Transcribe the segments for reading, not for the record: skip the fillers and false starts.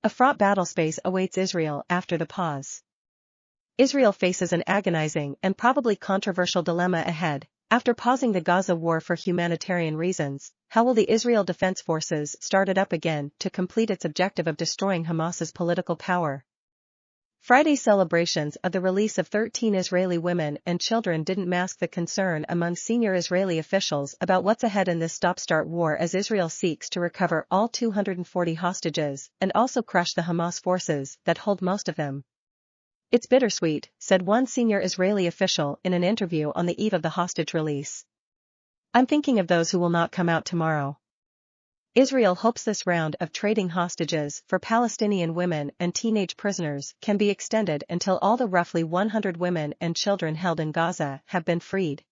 A fraught battlespace awaits Israel after the pause. Israel faces an agonizing and probably controversial dilemma ahead. After pausing the Gaza war for humanitarian reasons, how will the Israel Defense Forces start it up again to complete its objective of destroying Hamas's political power? Friday's celebrations of the release of 13 Israeli women and children didn't mask the concern among senior Israeli officials about what's ahead in this stop-start war as Israel seeks to recover all 240 hostages and also crush the Hamas forces that hold most of them. "It's bittersweet," said one senior Israeli official in an interview on the eve of the hostage release. "I'm thinking of those who will not come out tomorrow." Israel hopes this round of trading hostages for Palestinian women and teenage prisoners can be extended until all the roughly 100 women and children held in Gaza have been freed.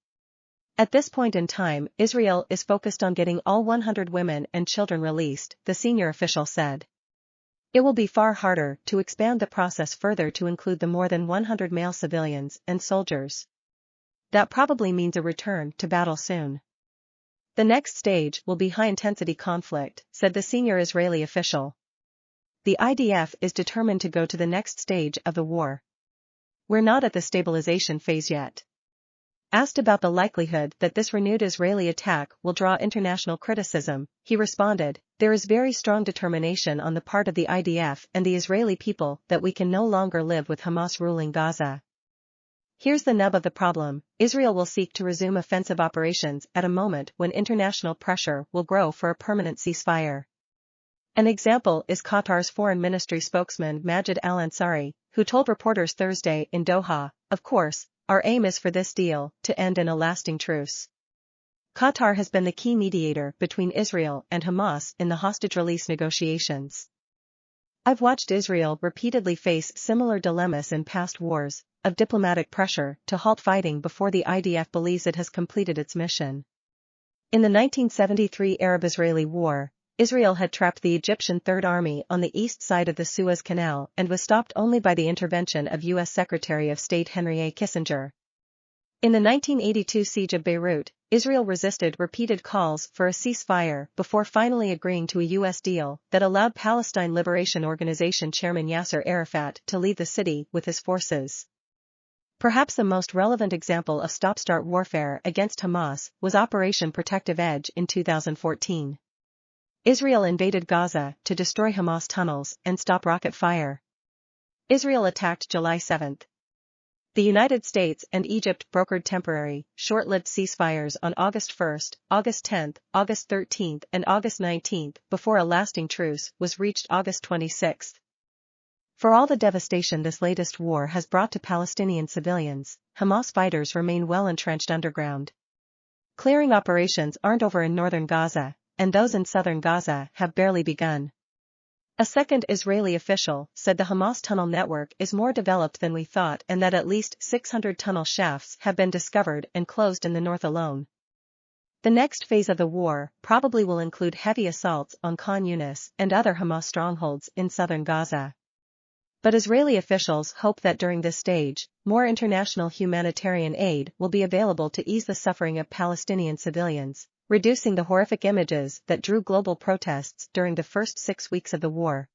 At this point in time, Israel is focused on getting all 100 women and children released, the senior official said. It will be far harder to expand the process further to include the more than 100 male civilians and soldiers. That probably means a return to battle soon. "The next stage will be high-intensity conflict," said the senior Israeli official. "The IDF is determined to go to the next stage of the war. We're not at the stabilization phase yet." Asked about the likelihood that this renewed Israeli attack will draw international criticism, he responded, "There is very strong determination on the part of the IDF and the Israeli people that we can no longer live with Hamas ruling Gaza. Here's the nub of the problem: Israel will seek to resume offensive operations at a moment when international pressure will grow for a permanent ceasefire." An example is Qatar's foreign ministry spokesman Majid al-Ansari, who told reporters Thursday in Doha, "Of course, our aim is for this deal to end in a lasting truce." Qatar has been the key mediator between Israel and Hamas in the hostage release negotiations. "I've watched Israel repeatedly face similar dilemmas in past wars, of diplomatic pressure to halt fighting before the IDF believes it has completed its mission. In the 1973 Arab-Israeli War, Israel had trapped the Egyptian Third Army on the east side of the Suez Canal and was stopped only by the intervention of U.S. Secretary of State Henry A. Kissinger. In the 1982 siege of Beirut, Israel resisted repeated calls for a ceasefire before finally agreeing to a U.S. deal that allowed Palestine Liberation Organization chairman Yasser Arafat to leave the city with his forces. Perhaps the most relevant example of stop-start warfare against Hamas was Operation Protective Edge in 2014. Israel invaded Gaza to destroy Hamas tunnels and stop rocket fire. Israel attacked July 7. The United States and Egypt brokered temporary, short-lived ceasefires on August 1, August 10, August 13, and August 19 before a lasting truce was reached August 26. For all the devastation this latest war has brought to Palestinian civilians, Hamas fighters remain well entrenched underground. Clearing operations aren't over in northern Gaza, and those in southern Gaza have barely begun. A second Israeli official said the Hamas tunnel network is more developed than we thought and that at least 600 tunnel shafts have been discovered and closed in the north alone. The next phase of the war probably will include heavy assaults on Khan Yunis and other Hamas strongholds in southern Gaza. But Israeli officials hope that during this stage, more international humanitarian aid will be available to ease the suffering of Palestinian civilians, reducing the horrific images that drew global protests during the first 6 weeks of the war.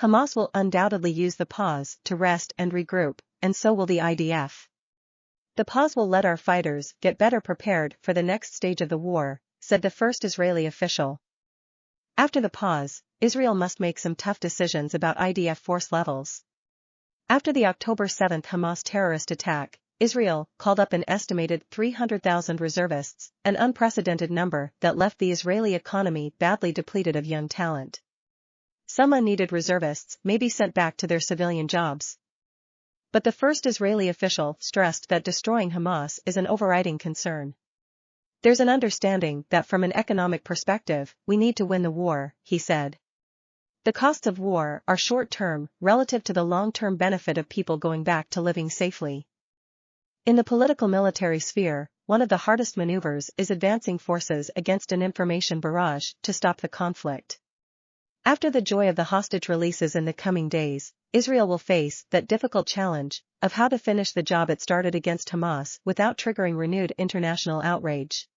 Hamas will undoubtedly use the pause to rest and regroup, and so will the IDF. "The pause will let our fighters get better prepared for the next stage of the war," said the first Israeli official. After the pause, Israel must make some tough decisions about IDF force levels. After the October 7 Hamas terrorist attack, Israel called up an estimated 300,000 reservists, an unprecedented number that left the Israeli economy badly depleted of young talent. Some unneeded reservists may be sent back to their civilian jobs. But the first Israeli official stressed that destroying Hamas is an overriding concern. "There's an understanding that from an economic perspective, we need to win the war," he said. "The costs of war are short-term relative to the long-term benefit of people going back to living safely." In the political military sphere, one of the hardest maneuvers is advancing forces against an information barrage to stop the conflict. After the joy of the hostage releases in the coming days, Israel will face that difficult challenge of how to finish the job it started against Hamas without triggering renewed international outrage.